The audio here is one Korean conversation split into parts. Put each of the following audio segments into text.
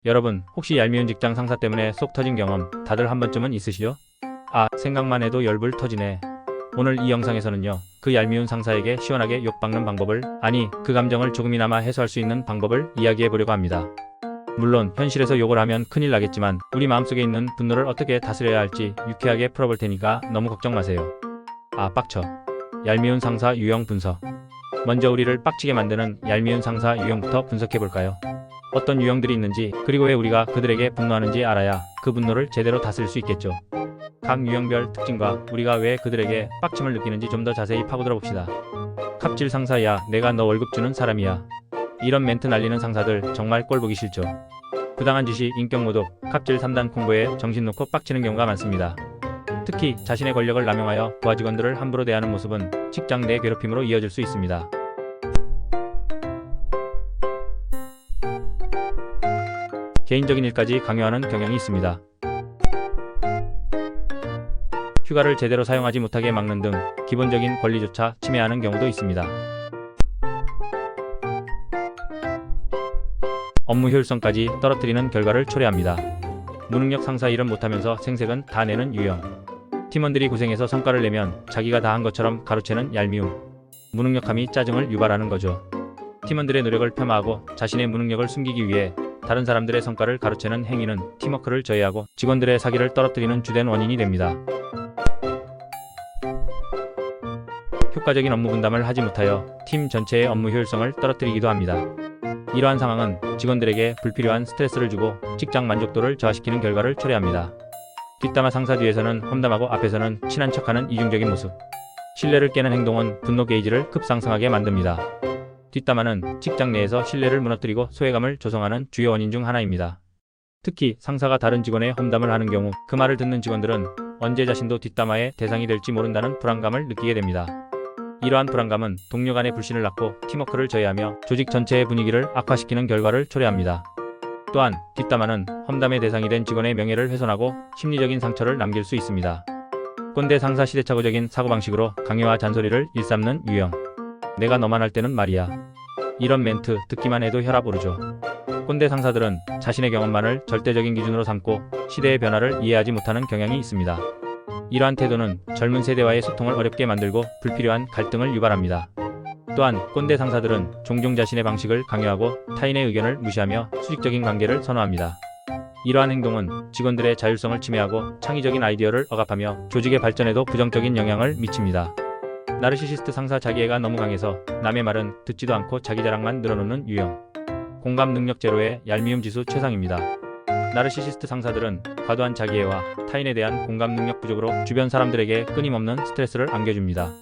여러분, 혹시 얄미운 직장 상사 때문에 속 터진 경험 다들 한 번쯤은 있으시죠? 아, 생각만 해도 열불 터지네. 오늘 이 영상에서는요, 그 얄미운 상사에게 시원하게 욕박는 방법을, 아니, 그 감정을 조금이나마 해소할 수 있는 방법을 이야기해 보려고 합니다. 물론 현실에서 욕을 하면 큰일 나겠지만 우리 마음속에 있는 분노를 어떻게 다스려야 할지 유쾌하게 풀어볼 테니까 너무 걱정 마세요. 아, 빡쳐. 얄미운 상사 유형 분석. 먼저 우리를 빡치게 만드는 얄미운 상사 유형부터 분석해 볼까요? 어떤 유형들이 있는지, 그리고 왜 우리가 그들에게 분노하는지 알아야 그 분노를 제대로 다스릴 수 있겠죠. 각 유형별 특징과 우리가 왜 그들에게 빡침을 느끼는지 좀 더 자세히 파고들어 봅시다. 갑질 상사야, 내가 너 월급 주는 사람이야. 이런 멘트 날리는 상사들 정말 꼴보기 싫죠. 부당한 지시, 인격 모독, 갑질 3단 콤보에 정신 놓고 빡치는 경우가 많습니다. 특히 자신의 권력을 남용하여 부하 직원들을 함부로 대하는 모습은 직장 내 괴롭힘으로 이어질 수 있습니다. 개인적인 일까지 강요하는 경향이 있습니다. 휴가를 제대로 사용하지 못하게 막는 등 기본적인 권리조차 침해하는 경우도 있습니다. 업무 효율성까지 떨어뜨리는 결과를 초래합니다. 무능력 상사 일은 못하면서 생색은 다 내는 유형. 팀원들이 고생해서 성과를 내면 자기가 다 한 것처럼 가로채는 얄미움. 무능력함이 짜증을 유발하는 거죠. 팀원들의 노력을 폄하하고 자신의 무능력을 숨기기 위해 다른 사람들의 성과를 가로채는 행위는 팀워크를 저해하고 직원들의 사기를 떨어뜨리는 주된 원인이 됩니다. 효과적인 업무 분담을 하지 못하여 팀 전체의 업무 효율성을 떨어뜨리기도 합니다. 이러한 상황은 직원들에게 불필요한 스트레스를 주고 직장 만족도를 저하시키는 결과를 초래합니다. 뒷담화 상사 뒤에서는 험담하고 앞에서는 친한 척하는 이중적인 모습. 신뢰를 깨는 행동은 분노 게이지를 급상승하게 만듭니다. 뒷담화는 직장 내에서 신뢰를 무너뜨리고 소외감을 조성하는 주요 원인 중 하나입니다. 특히 상사가 다른 직원의 험담을 하는 경우 그 말을 듣는 직원들은 언제 자신도 뒷담화의 대상이 될지 모른다는 불안감을 느끼게 됩니다. 이러한 불안감은 동료 간의 불신을 낳고 팀워크를 저해하며 조직 전체의 분위기를 악화시키는 결과를 초래합니다. 또한 뒷담화는 험담의 대상이 된 직원의 명예를 훼손하고 심리적인 상처를 남길 수 있습니다. 꼰대 상사 시대착오적인 사고방식으로 강요와 잔소리를 일삼는 유형. 내가 너만 할 때는 말이야. 이런 멘트 듣기만 해도 혈압 오르죠. 꼰대 상사들은 자신의 경험만을 절대적인 기준으로 삼고 시대의 변화를 이해하지 못하는 경향이 있습니다. 이러한 태도는 젊은 세대와의 소통을 어렵게 만들고 불필요한 갈등을 유발합니다. 또한 꼰대 상사들은 종종 자신의 방식을 강요하고 타인의 의견을 무시하며 수직적인 관계를 선호합니다. 이러한 행동은 직원들의 자율성을 침해하고 창의적인 아이디어를 억압하며 조직의 발전에도 부정적인 영향을 미칩니다. 나르시시스트 상사, 자기애가 너무 강해서 남의 말은 듣지도 않고 자기 자랑만 늘어놓는 유형. 공감 능력 제로의 얄미움 지수 최상입니다. 나르시시스트 상사들은 과도한 자기애와 타인에 대한 공감 능력 부족으로 주변 사람들에게 끊임없는 스트레스를 안겨줍니다.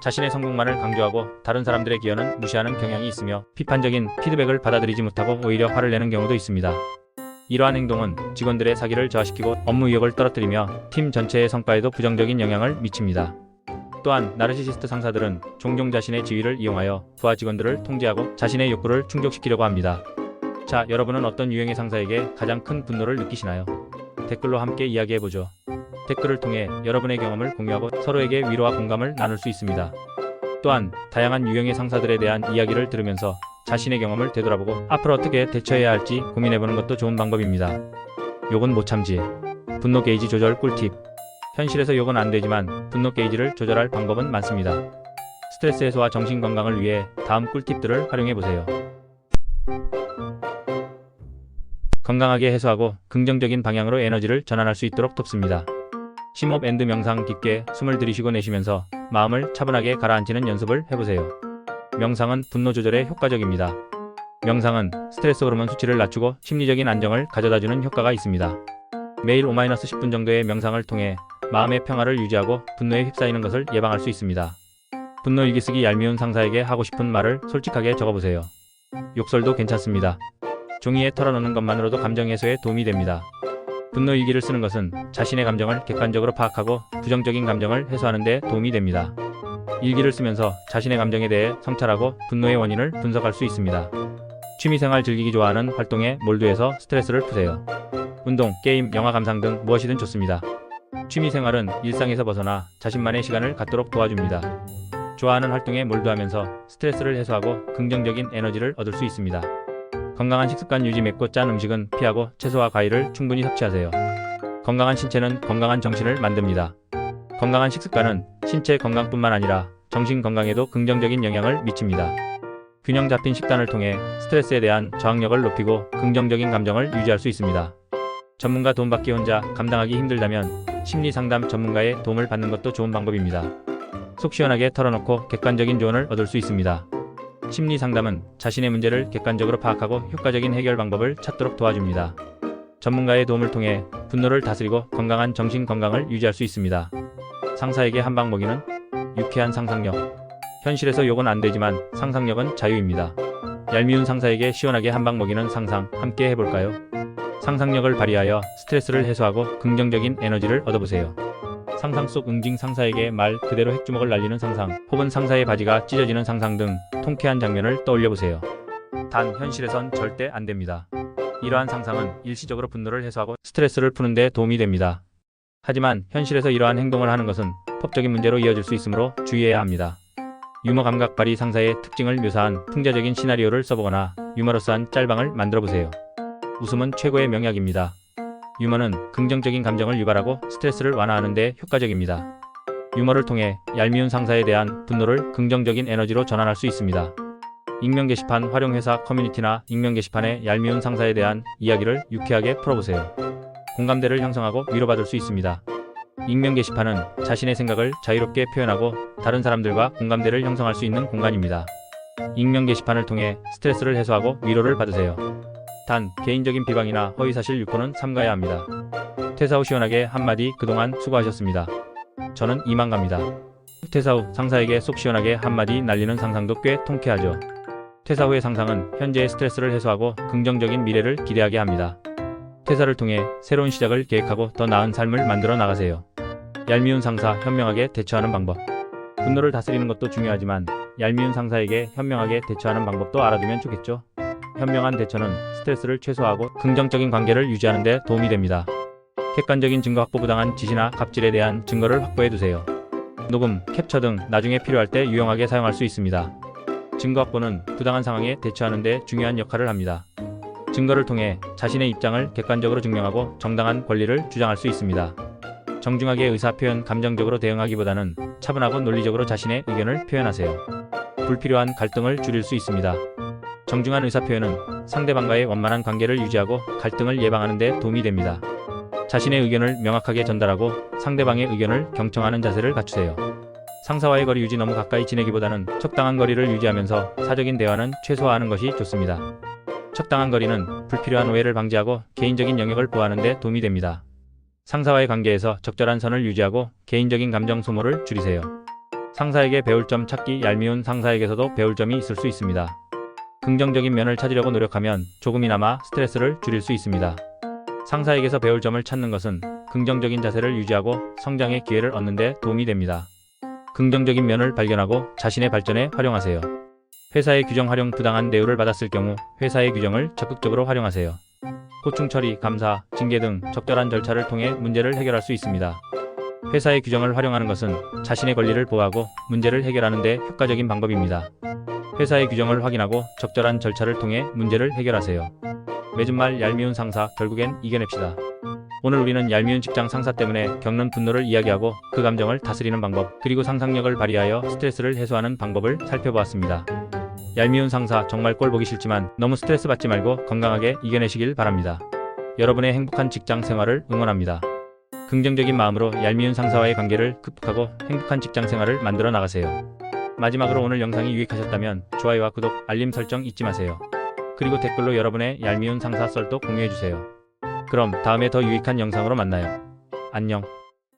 자신의 성공만을 강조하고 다른 사람들의 기여는 무시하는 경향이 있으며 비판적인 피드백을 받아들이지 못하고 오히려 화를 내는 경우도 있습니다. 이러한 행동은 직원들의 사기를 저하시키고 업무 의욕을 떨어뜨리며 팀 전체의 성과에도 부정적인 영향을 미칩니다. 또한 나르시시스트 상사들은 종종 자신의 지위를 이용하여 부하 직원들을 통제하고 자신의 욕구를 충족시키려고 합니다. 자, 여러분은 어떤 유형의 상사에게 가장 큰 분노를 느끼시나요? 댓글로 함께 이야기해보죠. 댓글을 통해 여러분의 경험을 공유하고 서로에게 위로와 공감을 나눌 수 있습니다. 또한 다양한 유형의 상사들에 대한 이야기를 들으면서 자신의 경험을 되돌아보고 앞으로 어떻게 대처해야 할지 고민해보는 것도 좋은 방법입니다. 욕은 못 참지. 분노 게이지 조절 꿀팁. 현실에서 욕은 안 되지만 분노 게이지를 조절할 방법은 많습니다. 스트레스 해소와 정신 건강을 위해 다음 꿀팁들을 활용해보세요. 건강하게 해소하고 긍정적인 방향으로 에너지를 전환할 수 있도록 돕습니다. 심호흡 앤드 명상. 깊게 숨을 들이쉬고 내쉬면서 마음을 차분하게 가라앉히는 연습을 해보세요. 명상은 분노 조절에 효과적입니다. 명상은 스트레스 호르몬 수치를 낮추고 심리적인 안정을 가져다주는 효과가 있습니다. 매일 5-10분 정도의 명상을 통해 마음의 평화를 유지하고 분노에 휩싸이는 것을 예방할 수 있습니다. 분노 일기 쓰기. 얄미운 상사에게 하고 싶은 말을 솔직하게 적어보세요. 욕설도 괜찮습니다. 종이에 털어놓는 것만으로도 감정 해소에 도움이 됩니다. 분노 일기를 쓰는 것은 자신의 감정을 객관적으로 파악하고 부정적인 감정을 해소하는 데 도움이 됩니다. 일기를 쓰면서 자신의 감정에 대해 성찰하고 분노의 원인을 분석할 수 있습니다. 취미생활. 즐기기 좋아하는 활동에 몰두해서 스트레스를 푸세요. 운동, 게임, 영화 감상 등 무엇이든 좋습니다. 취미생활은 일상에서 벗어나 자신만의 시간을 갖도록 도와줍니다. 좋아하는 활동에 몰두하면서 스트레스를 해소하고 긍정적인 에너지를 얻을 수 있습니다. 건강한 식습관 유지. 맵고 짠 음식은 피하고 채소와 과일을 충분히 섭취하세요. 건강한 신체는 건강한 정신을 만듭니다. 건강한 식습관은 신체 건강뿐만 아니라 정신 건강에도 긍정적인 영향을 미칩니다. 균형 잡힌 식단을 통해 스트레스에 대한 저항력을 높이고 긍정적인 감정을 유지할 수 있습니다. 전문가 도움받기 혼자 감당하기 힘들다면 심리 상담 전문가의 도움을 받는 것도 좋은 방법입니다. 속 시원하게 털어놓고 객관적인 조언을 얻을 수 있습니다. 심리 상담은 자신의 문제를 객관적으로 파악하고 효과적인 해결 방법을 찾도록 도와줍니다. 전문가의 도움을 통해 분노를 다스리고 건강한 정신 건강을 유지할 수 있습니다. 상사에게 한방 먹이는 유쾌한 상상력. 현실에서 욕은 안 되지만 상상력은 자유입니다. 얄미운 상사에게 시원하게 한방 먹이는 상상 함께 해볼까요? 상상력을 발휘하여 스트레스를 해소하고 긍정적인 에너지를 얻어보세요. 상상 속 응징. 상사에게 말 그대로 핵주먹을 날리는 상상, 혹은 상사의 바지가 찢어지는 상상 등 통쾌한 장면을 떠올려보세요. 단 현실에선 절대 안 됩니다. 이러한 상상은 일시적으로 분노를 해소하고 스트레스를 푸는 데 도움이 됩니다. 하지만 현실에서 이러한 행동을 하는 것은 법적인 문제로 이어질 수 있으므로 주의해야 합니다. 유머 감각 발휘. 상사의 특징을 묘사한 풍자적인 시나리오를 써보거나 유머러스한 짤방을 만들어보세요. 웃음은 최고의 명약입니다. 유머는 긍정적인 감정을 유발하고 스트레스를 완화하는 데 효과적입니다. 유머를 통해 얄미운 상사에 대한 분노를 긍정적인 에너지로 전환할 수 있습니다. 익명 게시판 활용. 회사 커뮤니티나 익명 게시판에 얄미운 상사에 대한 이야기를 유쾌하게 풀어보세요. 공감대를 형성하고 위로받을 수 있습니다. 익명 게시판은 자신의 생각을 자유롭게 표현하고 다른 사람들과 공감대를 형성할 수 있는 공간입니다. 익명 게시판을 통해 스트레스를 해소하고 위로를 받으세요. 단 개인적인 비방이나 허위사실 유포는 삼가야 합니다. 퇴사 후 시원하게 한마디 그동안 수고하셨습니다. 저는 이만 갑니다. 퇴사 후 상사에게 속 시원하게 한마디 날리는 상상도 꽤 통쾌하죠. 퇴사 후의 상상은 현재의 스트레스를 해소하고 긍정적인 미래를 기대하게 합니다. 퇴사를 통해 새로운 시작을 계획하고 더 나은 삶을 만들어 나가세요. 얄미운 상사 현명하게 대처하는 방법. 분노를 다스리는 것도 중요하지만 얄미운 상사에게 현명하게 대처하는 방법도 알아두면 좋겠죠. 현명한 대처는 스트레스를 최소화하고 긍정적인 관계를 유지하는 데 도움이 됩니다. 객관적인 증거 확보. 부당한 지시나 갑질에 대한 증거를 확보해 두세요. 녹음, 캡처 등 나중에 필요할 때 유용하게 사용할 수 있습니다. 증거 확보는 부당한 상황에 대처하는 데 중요한 역할을 합니다. 증거를 통해 자신의 입장을 객관적으로 증명하고 정당한 권리를 주장할 수 있습니다. 정중하게 의사표현. 감정적으로 대응하기보다는 차분하고 논리적으로 자신의 의견을 표현하세요. 불필요한 갈등을 줄일 수 있습니다. 정중한 의사표현은 상대방과의 원만한 관계를 유지하고 갈등을 예방하는 데 도움이 됩니다. 자신의 의견을 명확하게 전달하고 상대방의 의견을 경청하는 자세를 갖추세요. 상사와의 거리 유지. 너무 가까이 지내기보다는 적당한 거리를 유지하면서 사적인 대화는 최소화하는 것이 좋습니다. 적당한 거리는 불필요한 오해를 방지하고 개인적인 영역을 보호하는 데 도움이 됩니다. 상사와의 관계에서 적절한 선을 유지하고 개인적인 감정 소모를 줄이세요. 상사에게 배울 점 찾기. 얄미운 상사에게서도 배울 점이 있을 수 있습니다. 긍정적인 면을 찾으려고 노력하면 조금이나마 스트레스를 줄일 수 있습니다. 상사에게서 배울 점을 찾는 것은 긍정적인 자세를 유지하고 성장의 기회를 얻는 데 도움이 됩니다. 긍정적인 면을 발견하고 자신의 발전에 활용하세요. 회사의 규정 활용. 부당한 대우를 받았을 경우 회사의 규정을 적극적으로 활용하세요. 고충 처리, 감사, 징계 등 적절한 절차를 통해 문제를 해결할 수 있습니다. 회사의 규정을 활용하는 것은 자신의 권리를 보호하고 문제를 해결하는 데 효과적인 방법입니다. 회사의 규정을 확인하고 적절한 절차를 통해 문제를 해결하세요. 맺은 말. 얄미운 상사 결국엔 이겨냅시다. 오늘 우리는 얄미운 직장 상사 때문에 겪는 분노를 이야기하고 그 감정을 다스리는 방법, 그리고 상상력을 발휘하여 스트레스를 해소하는 방법을 살펴보았습니다. 얄미운 상사 정말 꼴보기 싫지만 너무 스트레스 받지 말고 건강하게 이겨내시길 바랍니다. 여러분의 행복한 직장 생활을 응원합니다. 긍정적인 마음으로 얄미운 상사와의 관계를 극복하고 행복한 직장 생활을 만들어 나가세요. 마지막으로 오늘 영상이 유익하셨다면 좋아요와 구독, 알림 설정 잊지 마세요. 그리고 댓글로 여러분의 얄미운 상사 썰도 공유해주세요. 그럼 다음에 더 유익한 영상으로 만나요. 안녕.